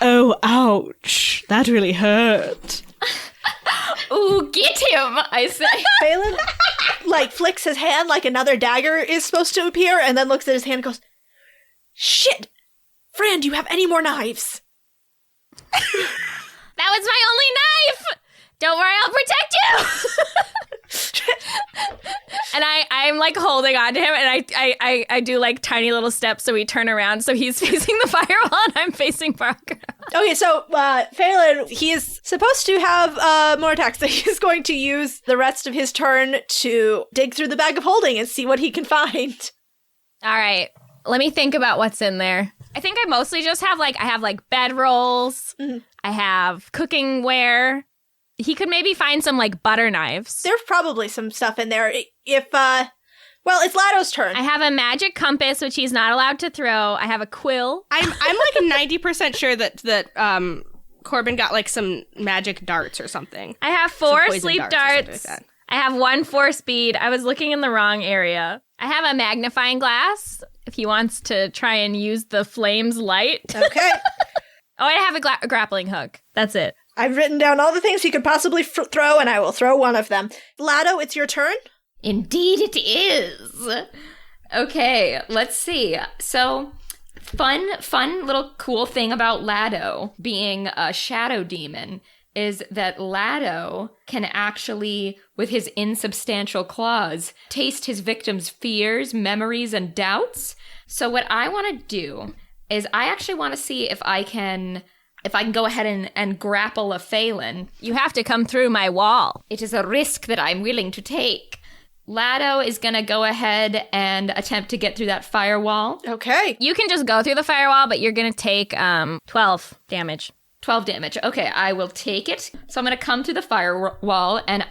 "Oh, ouch. That really hurt." Ooh, get him, I say. Phelan, like, flicks his hand like another dagger is supposed to appear, and then looks at his hand and goes, "Shit! Fran, do you have any more knives?" That was my only knife! Don't worry, I'll protect you! And I'm like holding on to him, and I do like tiny little steps so we turn around so he's facing the firewall and I'm facing Barlgura. Okay, so Phelan, he is supposed to have more attacks. So he's going to use the rest of his turn to dig through the bag of holding and see what he can find. All right, let me think about what's in there. I think I mostly just have I have bedrolls. Mm-hmm. I have cooking ware. He could maybe find some like butter knives. There's probably some stuff in there. Well, it's Lado's turn. I have a magic compass, which he's not allowed to throw. I have a quill. I'm like 90% sure that Corbin got like some magic darts or something. I have Some 4 poison sleep darts or something darts. like that. I have 1 force speed. I was looking in the wrong area. I have a magnifying glass if he wants to try and use the flame's light. Okay. Oh, I have a grappling hook. That's it. I've written down all the things he could possibly throw, and I will throw one of them. Lado, it's your turn. Indeed it is. Okay, let's see. So, Fun little cool thing about Lado being a shadow demon is that Lado can actually, with his insubstantial claws, taste his victim's fears, memories, and doubts. So what I want to do is I actually want to see if I can go ahead and grapple a Phelan. You have to come through my wall. It is a risk that I'm willing to take. Lado is going to go ahead and attempt to get through that firewall. Okay. You can just go through the firewall, but you're going to take 12 damage. 12 damage. Okay, I will take it. So I'm going to come to the firewall, and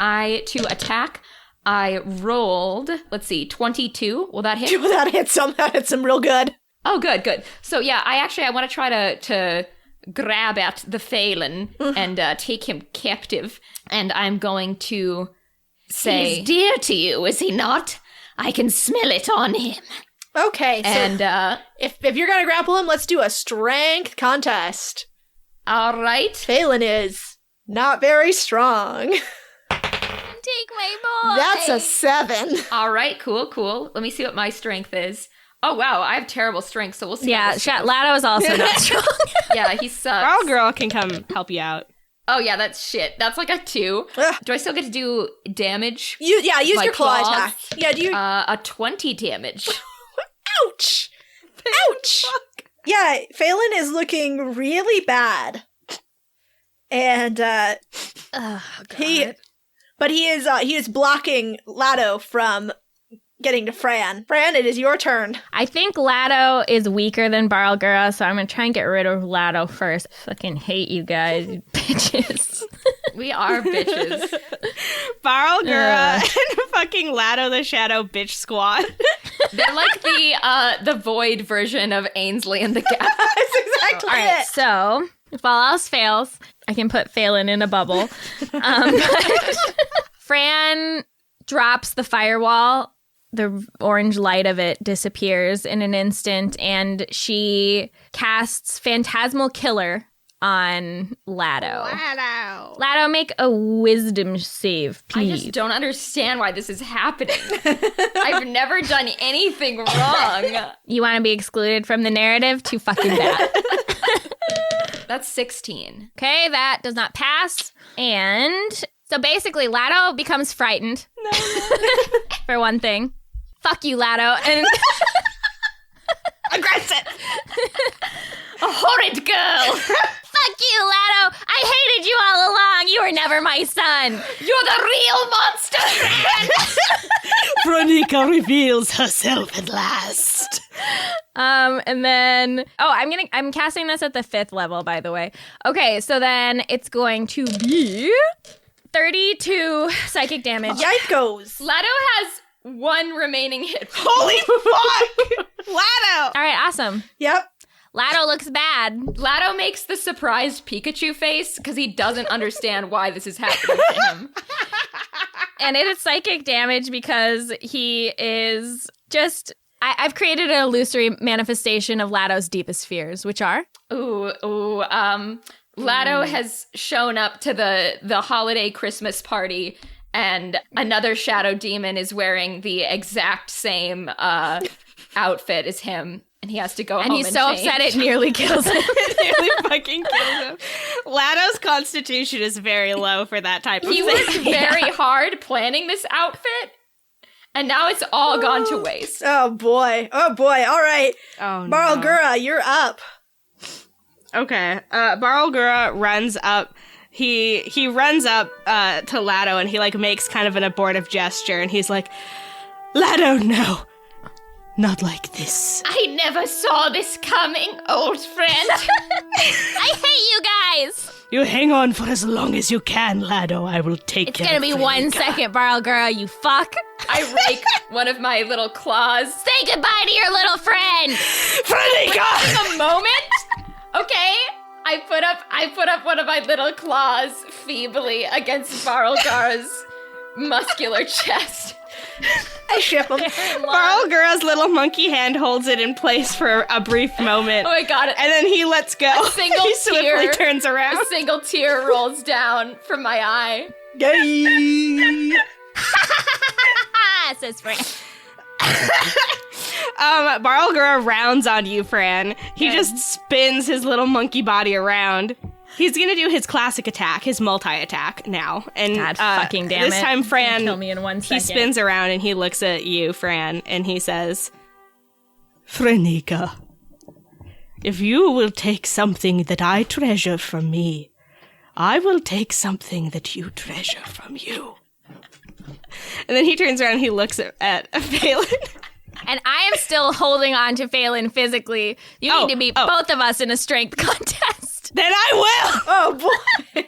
to attack, I rolled, 22. Will that hit? That hits him real good. Oh, good. So yeah, I want to try to grab at the Phelan and take him captive. And I'm going to say, he's dear to you, is he not? I can smell it on him. Okay, so and if you're going to grapple him, let's do a strength contest. All right. Phelan is not very strong. Take my boy. That's a 7. All right, cool. Let me see what my strength is. Oh, wow, I have terrible strength, so we'll see. Yeah, Lado is also not strong. Yeah, he sucks. Our girl can come help you out. Oh, yeah, that's shit. That's like a 2. Ugh. Do I still get to do damage? Use My your claw claws? attack. Yeah, do you... A 20 damage. Ouch! Ouch! Yeah, Phelan is looking really bad. And, Oh, God. he is blocking Lado from getting to Fran. Fran, it is your turn. I think Lado is weaker than Barlgura, so I'm going to try and get rid of Lado first. Fucking hate you guys, you bitches. We are bitches. Barlgura and fucking Lado the Shadow bitch squad. They're like the void version of Ainsley and the Gap. That's exactly All right, it. so if all else fails, I can put Phelan in a bubble. Fran drops the firewall. The orange light of it disappears in an instant, and she casts Phantasmal Killer on Lado. Lado, make a wisdom save, I please. just don't understand why this is happening. I've never done anything wrong. You want to be excluded from the narrative? Too fucking bad. That's 16. Okay, that does not pass. And so basically, Lado becomes frightened. No. For one thing. Fuck you, Lado. And Aggressive. A horrid girl. fuck you, Lado. I hated you all along. You were never my son. You're the real monster, Fran. Veronica reveals herself at last. And then I'm casting this at the 5th level, by the way. Okay, so then it's going to be 32 psychic damage. Yikes. Lado has 1 remaining hit. Holy fuck! Lado! All right, awesome. Yep. Lado looks bad. Lado makes the surprised Pikachu face because he doesn't understand why this is happening to him. And it is psychic damage because he is just... I've created an illusory manifestation of Lado's deepest fears, which are... Lado has shown up to the holiday Christmas party, and another shadow demon is wearing the exact same outfit as him, and he has to go home And he's so change. upset it nearly kills him. It nearly fucking kills him. Lado's constitution is very low for that type of He thing. worked very hard planning this outfit, and now it's all gone to waste. Oh boy. All right. Oh, no. Barlgura, you're up. Okay. Barlgura runs up. He runs up to Lado, and he like makes kind of an abortive gesture, and he's like, "Lado, no. Not like this." I never saw this coming, old friend. I hate you guys. You hang on for as long as you can, Lado. I will take It's care gonna of be Frenica. 1 second, Barlgura, you fuck. I rake one of my little claws. Say goodbye to your little friend. Frenica! A moment. Okay. I put up one of my little claws feebly against Barlgara's muscular chest. I ship him. Barlgura's little monkey hand holds it in place for a brief moment. Oh my god. And then he lets go. A single He swiftly tear. turns around. A single tear rolls down from my eye. Yay. Says Fran. Barlgura rounds on you, Fran. He just spins his little monkey body around. He's gonna do his classic attack, his multi-attack now. And God fucking damn this it. time Fran, Kill me in 1 second. he spins around and he looks at you, Fran, and he says, Frenica, if you will take something that I treasure from me, I will take something that you treasure from you. And then he turns around and he looks at Phelan. And I am still holding on to Phelan physically. You need to beat both of us in a strength contest. Then I will! Oh, boy.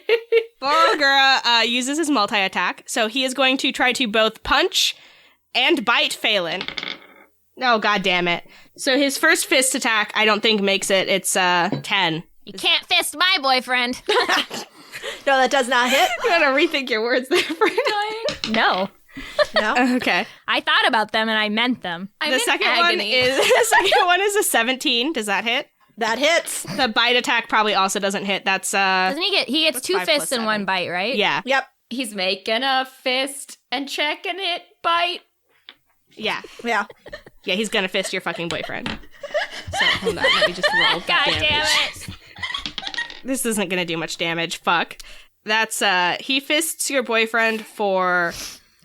Barlgura uses his multi-attack, so he is going to try to both punch and bite Phelan. Oh, god damn it. So his first fist attack, I don't think makes it. It's 10. You can't fist my boyfriend. No, that does not hit. You gotta rethink your words there, Fran. No. No. Okay. I thought about them and I meant them. The second one is a 17. Does that hit? That hits. The bite attack probably also doesn't hit. That's Doesn't he gets 2 5 fists plus in 1 7. bite, right? Yeah. Yep. He's making a fist and checking it bite. Yeah. Yeah. Yeah, he's gonna fist your fucking boyfriend. So hold on, let me just roll. God damn it. This isn't gonna do much damage. Fuck. That's he fists your boyfriend for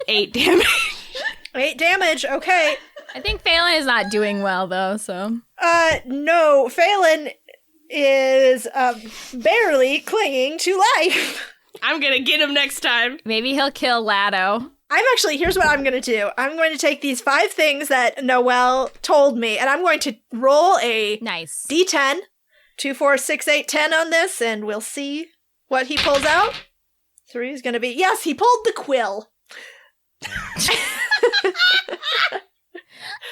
8 damage. 8 damage. Okay. I think Phelan is not doing well though, so. No. Phelan is barely clinging to life. I'm gonna get him next time. Maybe he'll kill Lado. Here's what I'm going to do. I'm going to take these 5 things that Noelle told me, and I'm going to roll a Nice. D10, 2, 4, 6, 8, 10 on this, and we'll see what he pulls out. 3 is going to be, yes, he pulled the quill. Damn it!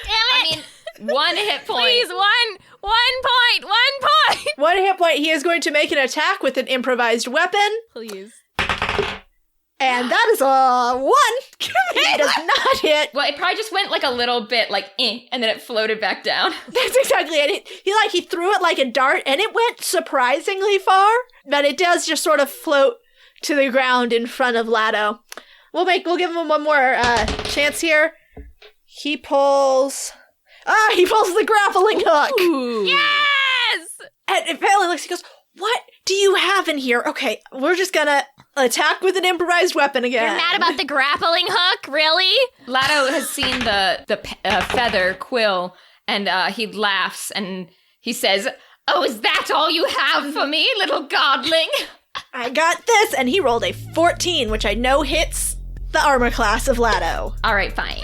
I mean, 1 hit point. Please, one point. 1 hit point. He is going to make an attack with an improvised weapon, Please. and that is a 1. He does not hit. Well, it probably just went like a little bit like, and then it floated back down. That's exactly it. He threw it like a dart, and it went surprisingly far, but it does just sort of float to the ground in front of Lado. We'll give him one more chance here. He pulls the grappling hook. Ooh. Yes! And Phelan looks, he goes, what do you have in here? Okay, we're just gonna attack with an improvised weapon again. You're mad about the grappling hook? Really? Lado has seen the feather quill, and he laughs and he says, "Oh, is that all you have for me, little godling?" I got this, and he rolled a 14, which I know hits the armor class of Lado. All right, fine.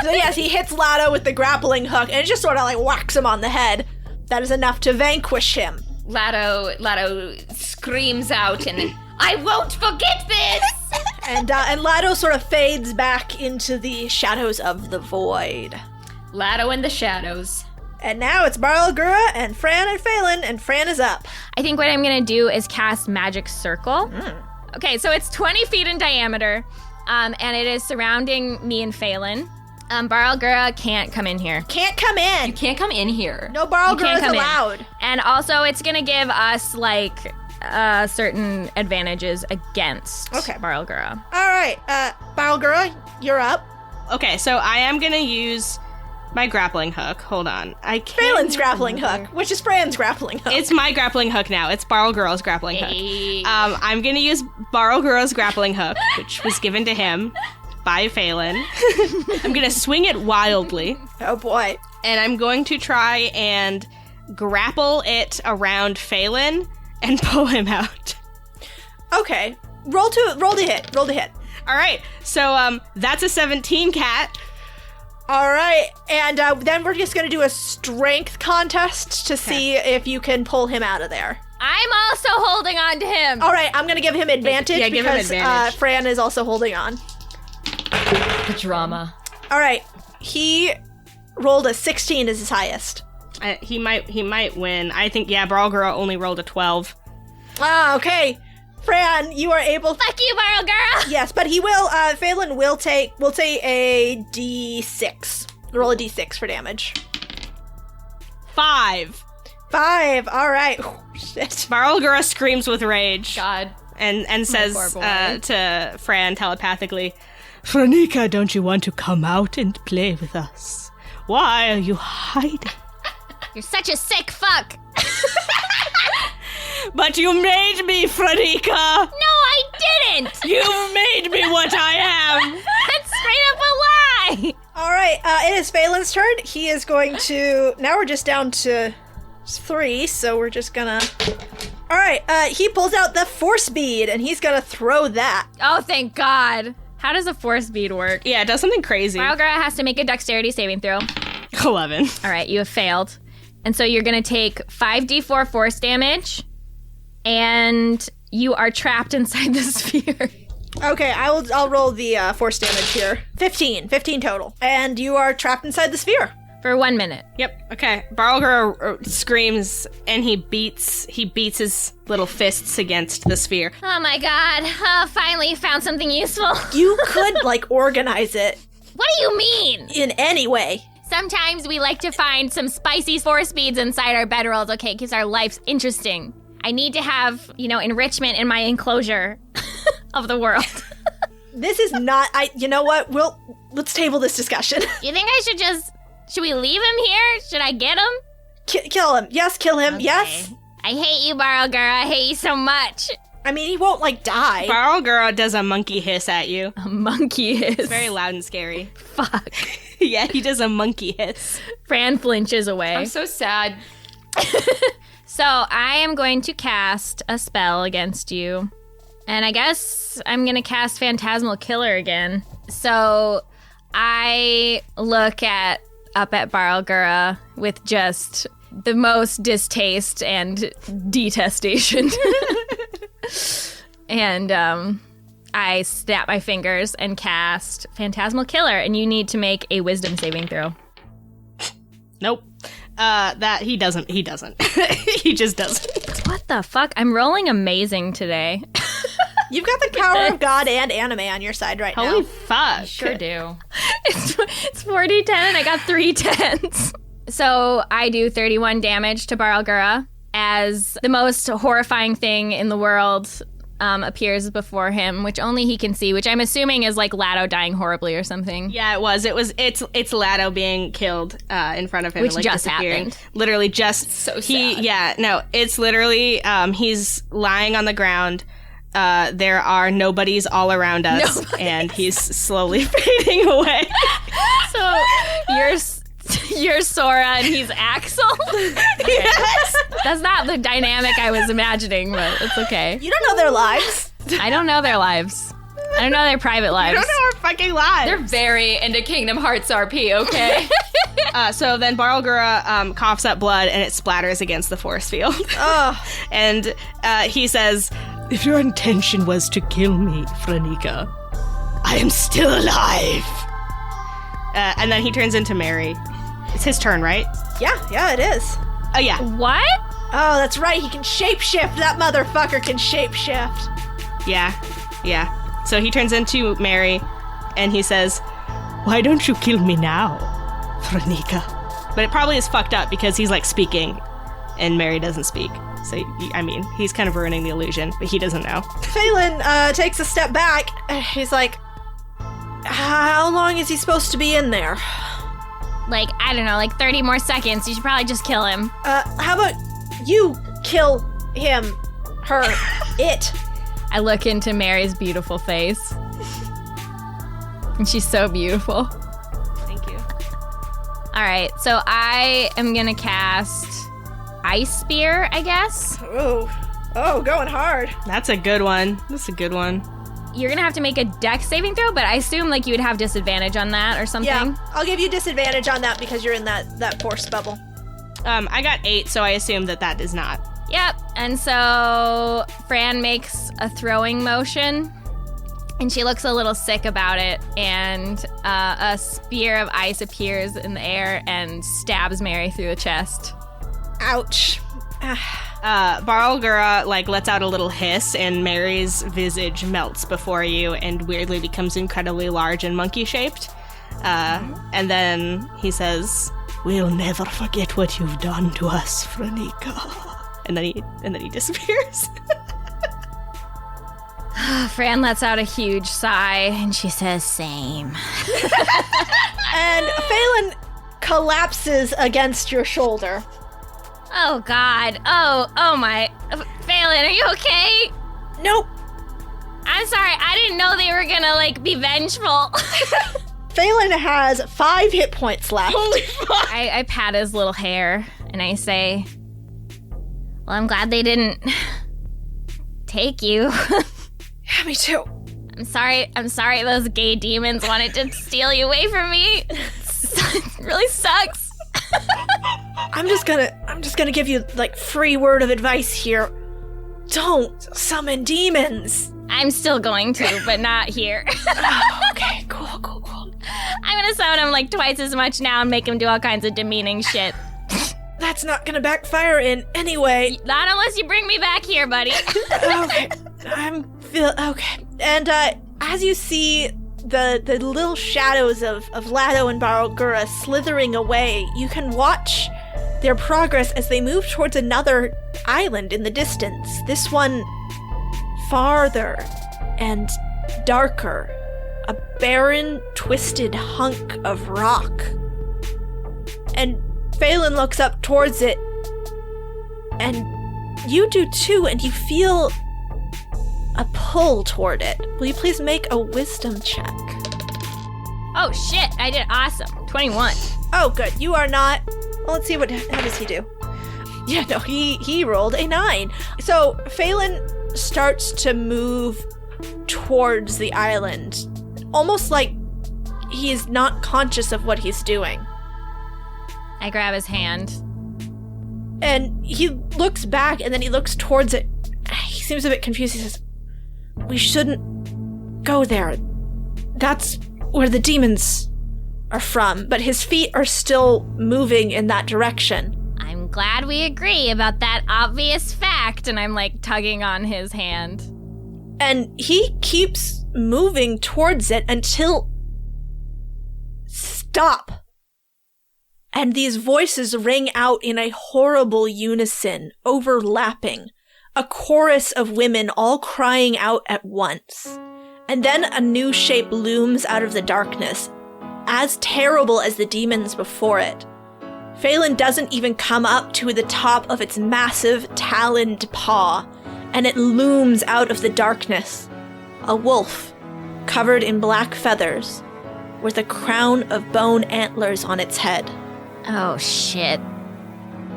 So yes, he hits Lado with the grappling hook, and it just sort of like whacks him on the head. That is enough to vanquish him. Lado screams out, and I won't forget this! And Lado sort of fades back into the shadows of the void. Lado in the shadows. And now it's Barlgura and Fran and Phelan, and Fran is up. I think what I'm gonna do is cast Magic Circle. Okay, so it's 20 feet in diameter, and it is surrounding me and Phelan. Barlgura can't come in here. Can't come in. You can't come in here. No You Barlgura can't is come in. allowed. And also, it's gonna give us, like, certain advantages against Barlgura. All right, Barlgura, you're up. Okay, so I am gonna use my grappling hook. Hold on. I can't. Phelan's grappling hook, which is Fran's grappling hook. It's my grappling hook now. It's Barlgura's grappling hook. Hey. I'm gonna use Barlgura's grappling hook, which was given to him by Phelan. I'm gonna swing it wildly, Oh boy. and I'm going to try and grapple it around Phelan and pull him out. Okay. Roll to hit. Roll to hit. All right, so that's a 17, Cat. All right, and then we're just going to do a strength contest to see if you can pull him out of there. I'm also holding on to him. All right, I'm going to give him advantage Yeah, give him because advantage. Fran is also holding on. The drama. All right, he rolled a 16 as his highest. He might win. I think, yeah, Barlgura only rolled a 12. Ah, okay. Fran, you are able... Fuck you, Barlgura. Yes, but he will, Phelan will take a D6. Roll a D6 for damage. 5. 5, all right. Oh, shit. Barlgura screams with rage. God. And says poor boy. to Fran telepathically, Franica, don't you want to come out and play with us? Why are you hiding? You're such a sick fuck. But you made me, Franika! No, I didn't. You made me what I am! That's straight up a lie. All right, it is Phelan's turn. He is going to... Now we're just down to 3, so we're just gonna... All right, he pulls out the force bead, and he's gonna throw that. Oh, thank God. How does a force bead work? Yeah, it does something crazy. Barlgura has to make a dexterity saving throw. 11. All right, you have failed. And so you're going to take 5d4 force damage, and you are trapped inside the sphere. Okay, I'll roll the force damage here. 15 total. And you are trapped inside the sphere. For 1 minute. Yep. Okay. Barlgura screams and he beats his little fists against the sphere. Oh my God. Oh, finally found something useful. You could, organize it What do you mean? in any way. Sometimes we like to find some spicy force beads inside our bedrolls, okay? Keeps our lives interesting. I need to have, enrichment in my enclosure of the world. This is not... You know what? Let's table this discussion. You think I should we leave him here? Should I get him? Kill him. Yes, kill him. Okay. Yes. I hate you, Barlgura. I hate you so much. I mean, he won't, die. Barlgura does a monkey hiss at you. A monkey hiss. It's very loud and scary. Fuck. Yeah, he does a monkey hiss. Fran flinches away. I'm so sad. So I am going to cast a spell against you. And I guess I'm going to cast Phantasmal Killer again. So I look up at Barlgura with just the most distaste and detestation. And I snap my fingers and cast Phantasmal Killer, and you need to make a wisdom saving throw. Nope. He doesn't. He just doesn't. What the fuck? I'm rolling amazing today. You've got the power of God and anime on your side right Holy now. fuck. Sure do. It's 4d10 and I got 3 10s. So I do 31 damage to Barlgura as the most horrifying thing in the world appears before him, which only he can see, which I'm assuming is Lado dying horribly or something. Yeah, it was. It's Lado being killed in front of him, Which and, just disappearing. happened. Literally, just So sad. Yeah, no, it's literally he's lying on the ground. There are nobodies all around us, and he's slowly fading away. So you're Sora and he's Axel? Yes. That's not the dynamic I was imagining, but it's okay. You don't know their lives. I don't know their lives. I don't know their private lives. I don't know our fucking lives. They're very into Kingdom Hearts RP, okay? So then Barlgura coughs up blood, and it splatters against the force field. Oh, And he says, "If your intention was to kill me, Franika, I am still alive." And then he turns into Mary. It's his turn, right? yeah, it is. Oh, yeah. What? Oh, that's right. He can shapeshift. That motherfucker can shapeshift. Yeah. So he turns into Mary, and he says, "Why don't you kill me now, Franika?" But it probably is fucked up because he's speaking, and Mary doesn't speak. So, he's kind of ruining the illusion, but he doesn't know. Phelan takes a step back. He's like, how long is he supposed to be in there? I don't know, 30 more seconds. You should probably just kill him. How about you kill him, her, it? I look into Mary's beautiful face. And she's so beautiful. Thank you. All right, so I am going to cast Ice Spear, I guess. Oh, going hard. That's a good one. You're going to have to make a dex saving throw, but I assume you would have disadvantage on that or something. Yeah, I'll give you disadvantage on that because you're in that force bubble. I got 8, so I assume that is not. Yep. And so Fran makes a throwing motion, and she looks a little sick about it, and a spear of ice appears in the air and stabs Mary through the chest. Ouch. Barlgura lets out a little hiss, and Mary's visage melts before you and weirdly becomes incredibly large and monkey-shaped. And then he says, "We'll never forget what you've done to us, Franika." And then he disappears. Fran lets out a huge sigh, and she says, "Same." And Phelan collapses against your shoulder. Oh, God. Oh, my. Phelan, are you okay? Nope. I'm sorry. I didn't know they were gonna, like, be vengeful. Phelan has 5 hit points left. Holy fuck! I pat his little hair, and I say, well, I'm glad they didn't take you. Yeah, me too. I'm sorry those gay demons wanted to steal you away from me. It really sucks. I'm just gonna give you, like, free word of advice here. Don't summon demons. I'm still going to, but not here. Okay, cool. I'm gonna summon him, like, twice as much now and make him do all kinds of demeaning shit. That's not gonna backfire in any way. Not unless you bring me back here, buddy. Okay, okay. And as you see the little shadows of Lado and Barogura slithering away, you can watch their progress as they move towards another island in the distance. This one farther and darker. A barren, twisted hunk of rock. And Phelan looks up towards it, and you do too, and you feel a pull toward it. Will you please make a wisdom check? Oh, shit. I did awesome. 21. Oh, good. You are not... Well, let's see how does he do? Yeah, no, he rolled a 9. So Phelan starts to move towards the island, almost like he is not conscious of what he's doing. I grab his hand. And he looks back, and then he looks towards it. He seems a bit confused. He says, we shouldn't go there. That's where the demons are from. But his feet are still moving in that direction. I'm glad we agree about that obvious fact. And I'm, like, tugging on his hand. And he keeps moving towards it until... Stop! And these voices ring out in a horrible unison, overlapping. A chorus of women all crying out at once. And then a new shape looms out of the darkness, as terrible as the demons before it. Phelan doesn't even come up to the top of its massive taloned paw, and it looms out of the darkness. A wolf, covered in black feathers, with a crown of bone antlers on its head. Oh, shit.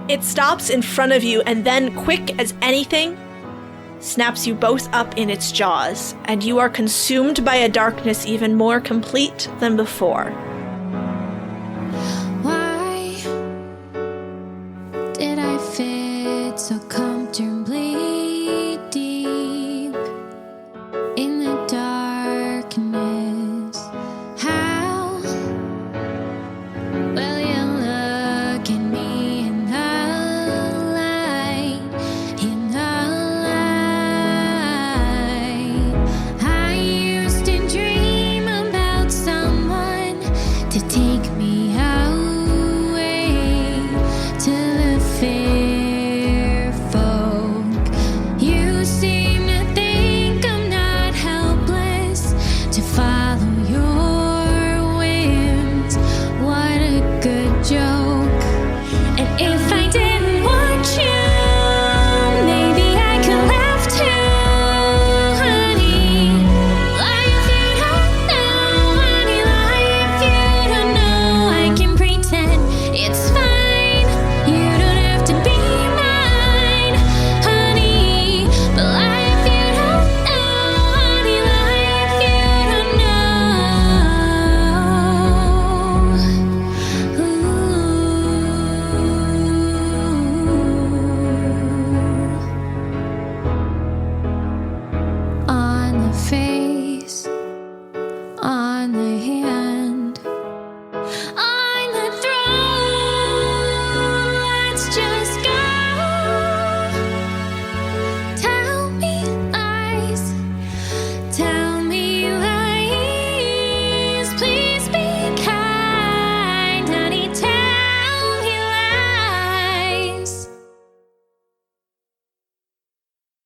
It stops in front of you and then, quick as anything, snaps you both up in its jaws, and you are consumed by a darkness even more complete than before.